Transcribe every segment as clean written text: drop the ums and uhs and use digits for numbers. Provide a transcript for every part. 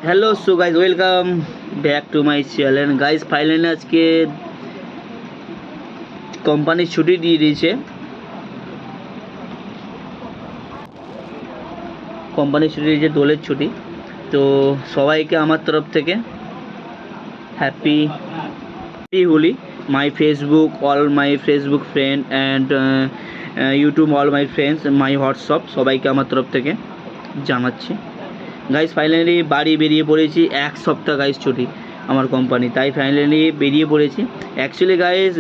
Hello, so guys welcome back to my channel. Guys finally আজকে company ছুটি দিয়ে দিয়েছে। দোলের ছুটি। তো সবাইকে আমার তরফ থেকে happy Holi. My Facebook, all my Facebook friend and YouTube, all my friends, my WhatsApp, সবাইকে আমার তরফ থেকে জানাচ্ছি। গাইজ ফাইনালি বাড়ি বেরিয়ে পড়েছি। এক সপ্তাহ গাইজ ছুটি আমার কোম্পানি, তাই ফাইনালি বেরিয়ে পড়েছি। অ্যাকচুয়ালি গাইজ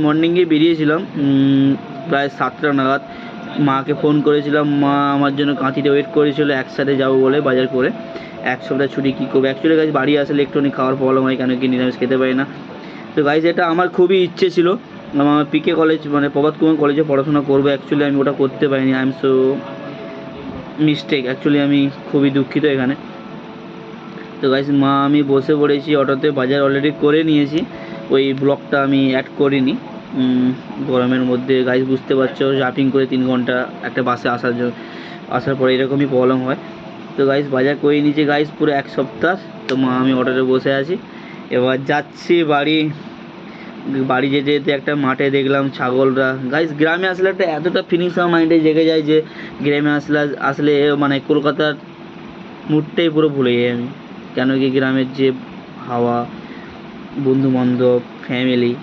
মর্নিংয়ে বেরিয়েছিলাম প্রায় 7টা নাগাদ। মাকে ফোন করেছিলাম, মা আমার জন্য কাঁথিতে ওয়েট করেছিল একসাথে যাবো বলে বাজার করে। এক সপ্তাহ ছুটি কী করবো। অ্যাকচুয়ালি গাইজ বাড়ি আসলে একটুখানি খাওয়ার প্রবলেম হয়, কেন কি নিরামিষ খেতে পারি না। তো গাইজ এটা আমার খুবই ইচ্ছে ছিল, আমার পিকে কলেজ মানে প্রভাত কুমার কলেজে পড়াশোনা করবো। অ্যাকচুয়ালি আমি ওটা করতে পারিনি। I am so mistake, actually আমি খুবই দুঃখিত এখানে। তো গাইজ আমি বসে পড়েছি অটোতে, বাজার অলরেডি করে নিয়েছি, ওই ব্লগটা আমি অ্যাড করিনি। গরমের মধ্যে গাইজ বুঝতে পারছো, জাম্পিং করে 3 ঘন্টা একটা বাসে আসার পরে এরকমই প্রবলেম হয়। তো গাইজ বাজার করে নিয়েছি গাইজ পুরো এক সপ্তাহ। তো আমি অটোতে বসে আছি, এবার যাচ্ছি বাড়ি যেতে যেতে একটা মাঠে দেখলাম ছাগলরা। গাইজ গ্রামে আসলে একটা এতটা ফিলিংস আমার মাইন্ডে জেগে যায় যে গ্রামে আসলে মানে কলকাতার মুডটাই পুরো ভুলে যাই আমি। কেন কি গ্রামের যে হাওয়া, বন্ধুবান্ধব, ফ্যামিলি,